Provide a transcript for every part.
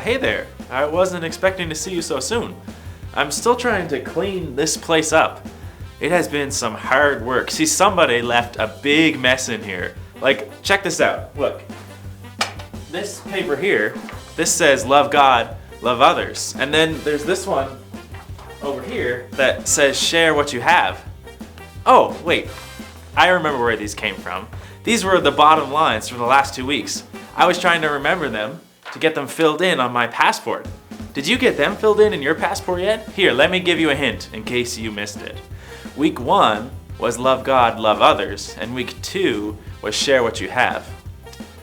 Hey there. I wasn't expecting to see you so soon. I'm still trying to clean this place up. It has been some hard work. See, somebody left a big mess in here. Like, check this out. Look. This paper here, this says love God, love others. And then there's this one over here that says share what you have. Oh, wait. I remember where these came from. These were the bottom lines from the last 2 weeks. I was trying to remember them to get them filled in on my passport. Did you get them filled in your passport yet? Here, let me give you a hint in case you missed it. Week 1 was love God, love others, and week 2 was share what you have.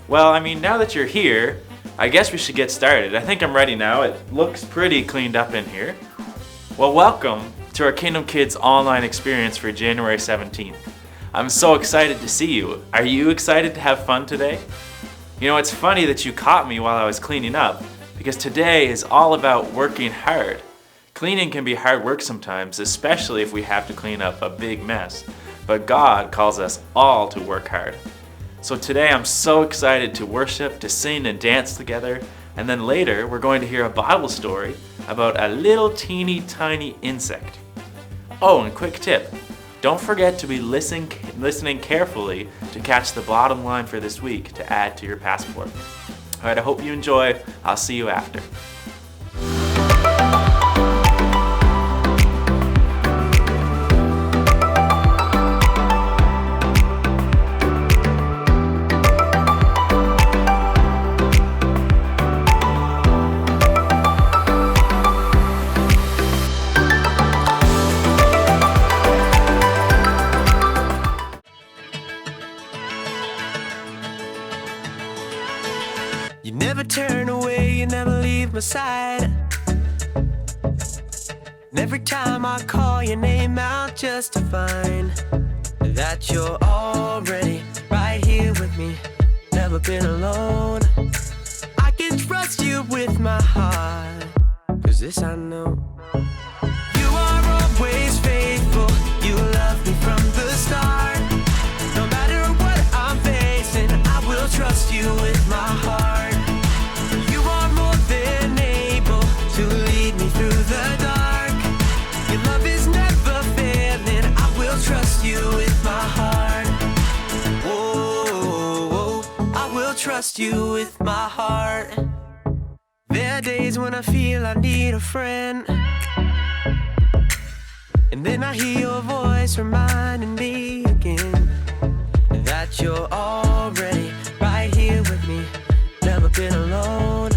Well, I mean, now that you're here, I guess we should get started. I think I'm ready now. It looks pretty cleaned up in here. Well, welcome to our Kingdom Kids online experience for January 17th. I'm so excited to see you. Are you excited to have fun today? You know, it's funny that you caught me while I was cleaning up, because today is all about working hard. Cleaning can be hard work sometimes, especially if we have to clean up a big mess. But God calls us all to work hard. So today I'm so excited to worship, to sing and dance together, and then later we're going to hear a Bible story about a little teeny tiny insect. Oh, and quick tip. Don't forget to be listening carefully to catch the bottom line for this week to add to your passport. All right, I hope you enjoy. I'll see you after. You never turn away, you never leave my side. And every time I call your name out just to find that you're already right here with me, never been alone. I can trust you with my heart, 'cause this I know. You are always faithful, you love me from the start. No matter what I'm facing, I will trust you with my heart. Trust you with my heart. There are days when I feel I need a friend, and then I hear your voice reminding me again that you're already right here with me, never been alone.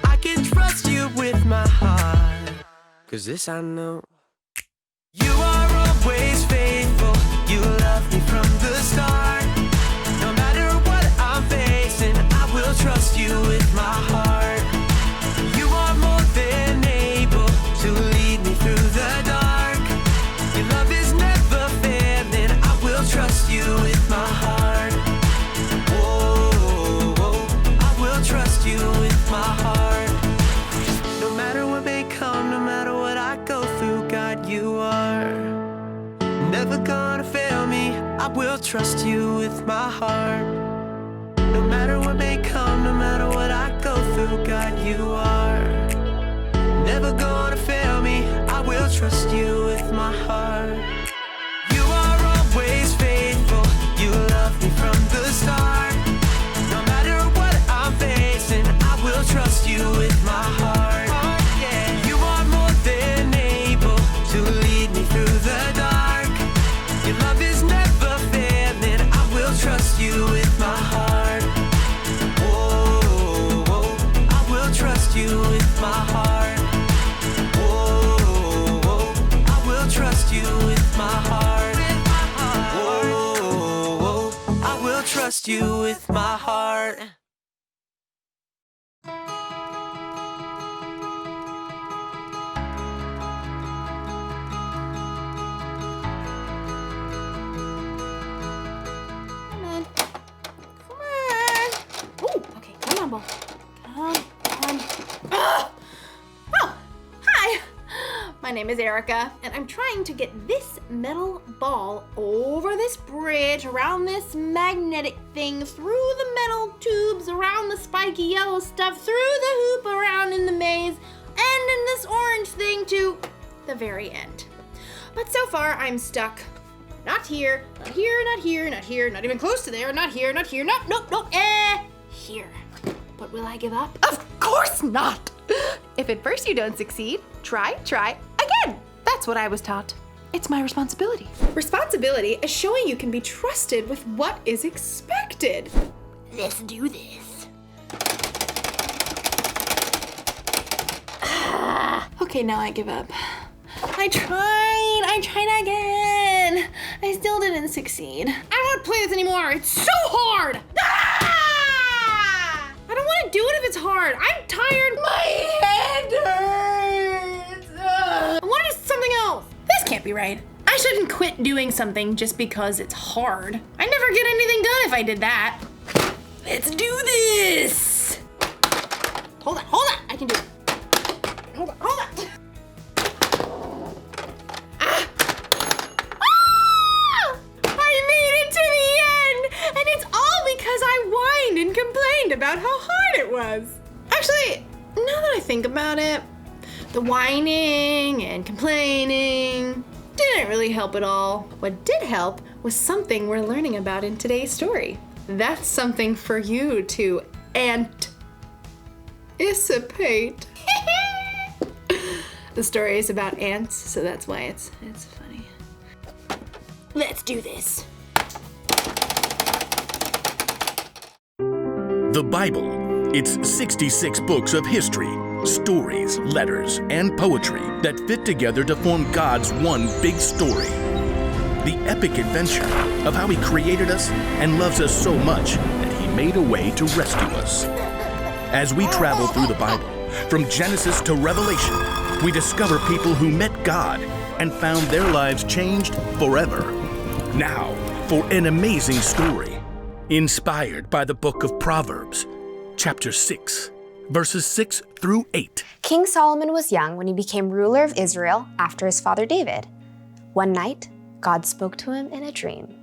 I can trust you with my heart, 'cause this I know. You are always faithful, you love me from the start. No matter what I'm facing, I will trust you with my heart. You are more than able to lead me through the dark. Your love is never failing, I will trust you with my heart. Whoa, whoa, I will trust you with my heart. No matter what may come, no matter what I go through, God, you are never gonna fail me. I will trust you with my heart. No matter what may come, no matter what I go through, God, you are never gonna fail me. I will trust you with my heart. You are always faithful, you love me from the start. No matter what I'm facing, I will trust you with my heart. You are more than able to lead me through the dark. Your love is never failing, I will trust you with my heart. Whoa, whoa, I will trust you with my heart. Whoa, whoa, I will trust you with my heart. Whoa, whoa, I will trust you with my heart. Come on. Oh, hi. My name is Erica, and I'm trying to get this metal ball over this bridge, around this magnetic thing, through the metal tubes, around the spiky yellow stuff, through the hoop, around in the maze, and in this orange thing to the very end. But so far, I'm stuck. Not here, not here, not here, not here, not even close to there, not here, not here, nope, here. But will I give up? Of course not! If at first you don't succeed, try again. That's what I was taught. It's my responsibility. Responsibility is showing you can be trusted with what is expected. Let's do this. Okay, now I give up. I tried again. I still didn't succeed. I don't want to play this anymore. It's so hard. I don't want to do it if it's hard. I'm tired. My head hurts. I want to do something else. This can't be right. I shouldn't quit doing something just because it's hard. I'd never get anything done if I did that. Let's do this. Hold on. I can do it. Hold on. And complained about how hard it was. Actually, now that I think about it, the whining and complaining didn't really help at all. What did help was something we're learning about in today's story. That's something for you to anticipate. The story is about ants, so that's why it's funny. Let's do this. The Bible. It's 66 books of history, stories, letters, and poetry that fit together to form God's one big story. The epic adventure of how He created us and loves us so much that He made a way to rescue us. As we travel through the Bible, from Genesis to Revelation, we discover people who met God and found their lives changed forever. Now, for an amazing story. Inspired by the book of Proverbs, chapter 6, verses 6 through 8. King Solomon was young when he became ruler of Israel after his father David. One night, God spoke to him in a dream.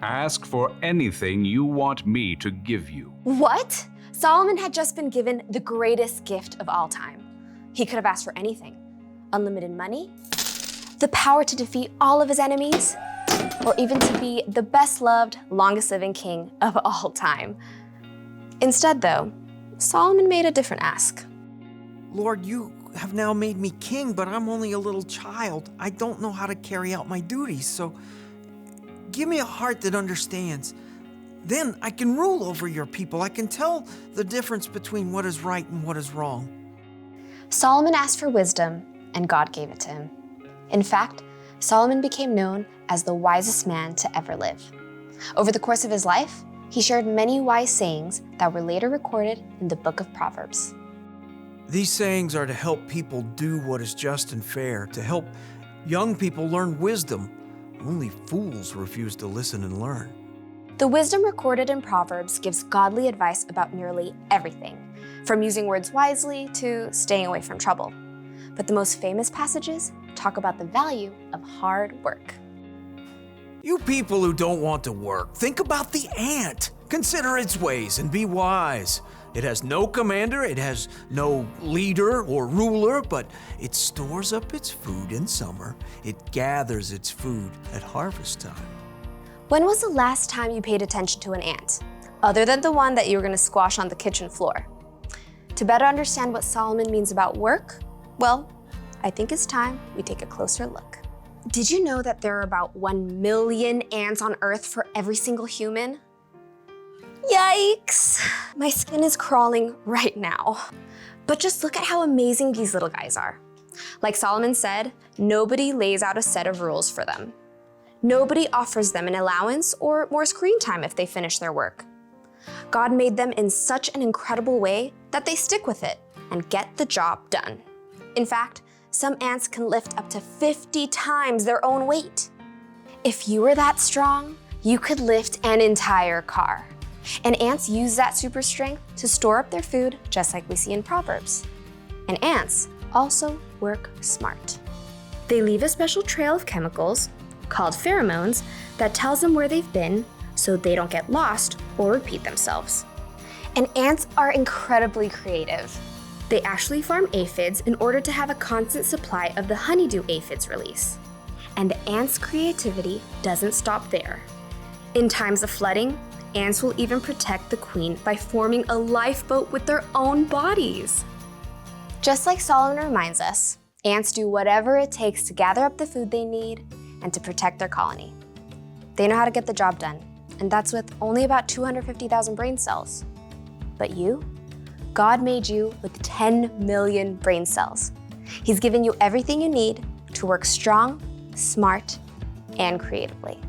Ask for anything you want me to give you. What? Solomon had just been given the greatest gift of all time. He could have asked for anything. Unlimited money, the power to defeat all of his enemies, or even to be the best-loved, longest-living king of all time. Instead, though, Solomon made a different ask. Lord, you have now made me king, but I'm only a little child. I don't know how to carry out my duties, so give me a heart that understands. Then I can rule over your people. I can tell the difference between what is right and what is wrong. Solomon asked for wisdom, and God gave it to him. In fact, Solomon became known as the wisest man to ever live. Over the course of his life, he shared many wise sayings that were later recorded in the book of Proverbs. These sayings are to help people do what is just and fair, to help young people learn wisdom. Only fools refuse to listen and learn. The wisdom recorded in Proverbs gives godly advice about nearly everything, from using words wisely to staying away from trouble. But the most famous passages talk about the value of hard work. You people who don't want to work, think about the ant. Consider its ways and be wise. It has no commander, it has no leader or ruler, but it stores up its food in summer. It gathers its food at harvest time. When was the last time you paid attention to an ant, other than the one that you were going to squash on the kitchen floor? To better understand what Solomon means about work, well, I think it's time we take a closer look. Did you know that there are about 1 million ants on Earth for every single human? Yikes! My skin is crawling right now. But just look at how amazing these little guys are. Like Solomon said, nobody lays out a set of rules for them. Nobody offers them an allowance or more screen time if they finish their work. God made them in such an incredible way that they stick with it and get the job done. In fact, some ants can lift up to 50 times their own weight. If you were that strong, you could lift an entire car. And ants use that super strength to store up their food, just like we see in Proverbs. And ants also work smart. They leave a special trail of chemicals, called pheromones, that tells them where they've been so they don't get lost or repeat themselves. And ants are incredibly creative. They actually farm aphids in order to have a constant supply of the honeydew aphids release. And the ants' creativity doesn't stop there. In times of flooding, ants will even protect the queen by forming a lifeboat with their own bodies. Just like Solomon reminds us, ants do whatever it takes to gather up the food they need and to protect their colony. They know how to get the job done, and that's with only about 250,000 brain cells. But you? God made you with 10 million brain cells. He's given you everything you need to work strong, smart, and creatively.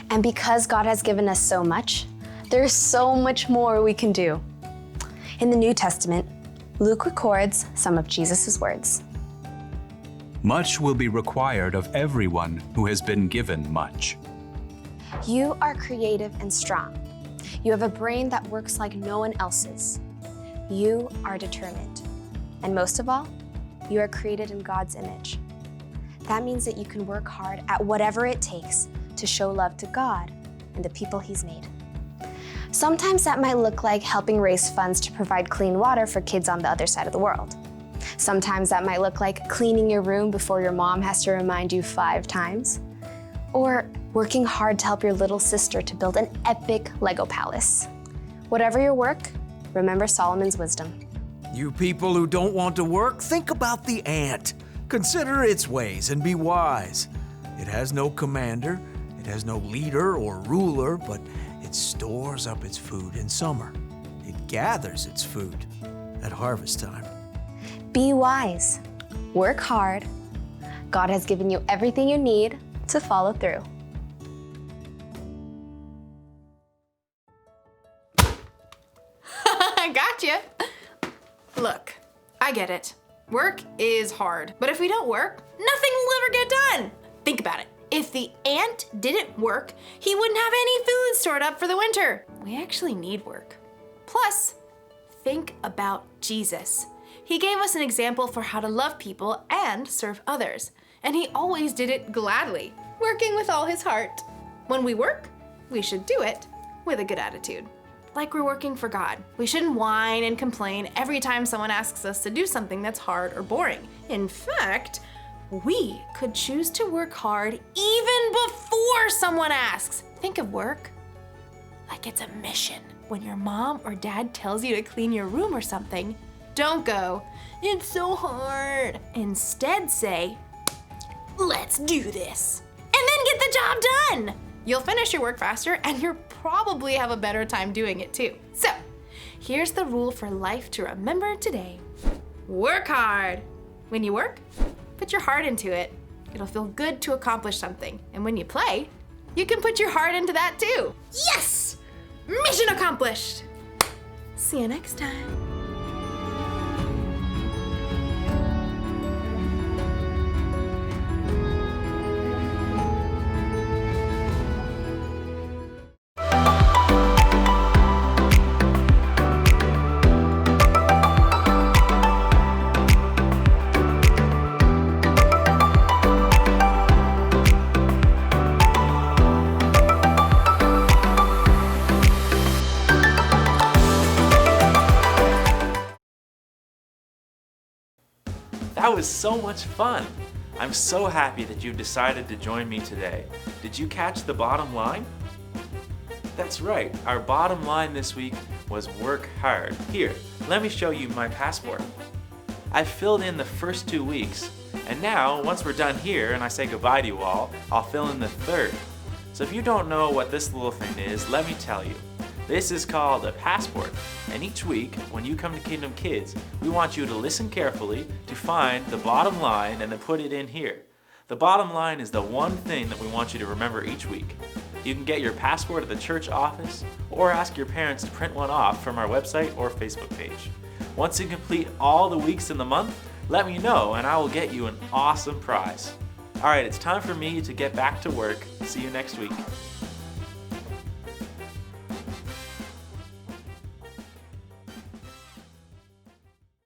And because God has given us so much, there's so much more we can do. In the New Testament, Luke records some of Jesus' words. Much will be required of everyone who has been given much. You are creative and strong. You have a brain that works like no one else's. You are determined. And most of all, you are created in God's image. That means that you can work hard at whatever it takes to show love to God and the people He's made. Sometimes that might look like helping raise funds to provide clean water for kids on the other side of the world. Sometimes that might look like cleaning your room before your mom has to remind you 5 times. Or working hard to help your little sister to build an epic Lego palace. Whatever your work, remember Solomon's wisdom. You people who don't want to work, think about the ant. Consider its ways and be wise. It has no commander, it has no leader or ruler, but it stores up its food in summer. It gathers its food at harvest time. Be wise. Work hard. God has given you everything you need to follow through. Gotcha. Look, I get it. Work is hard, but if we don't work, nothing will ever get done. Think about it. If the ant didn't work, he wouldn't have any food stored up for the winter. We actually need work. Plus, think about Jesus. He gave us an example for how to love people and serve others, and he always did it gladly, working with all his heart. When we work, we should do it with a good attitude. Like we're working for God. We shouldn't whine and complain every time someone asks us to do something that's hard or boring. In fact, we could choose to work hard even before someone asks. Think of work like it's a mission. When your mom or dad tells you to clean your room or something, don't go, "It's so hard." Instead say, "Let's do this." And then get the job done. You'll finish your work faster and you'll probably have a better time doing it too. So, here's the rule for life to remember today. Work hard. When you work, put your heart into it. It'll feel good to accomplish something. And when you play, you can put your heart into that too. Yes! Mission accomplished. See you next time. That was so much fun. I'm so happy that you decided to join me today. Did you catch the bottom line? That's right, our bottom line this week was work hard. Here, let me show you my passport. I filled in the first 2 weeks, and now, once we're done here and I say goodbye to you all, I'll fill in the third. So if you don't know what this little thing is, let me tell you. This is called a passport, and each week, when you come to Kingdom Kids, we want you to listen carefully to find the bottom line and then put it in here. The bottom line is the one thing that we want you to remember each week. You can get your passport at the church office or ask your parents to print one off from our website or Facebook page. Once you complete all the weeks in the month, let me know and I will get you an awesome prize. All right, it's time for me to get back to work. See you next week.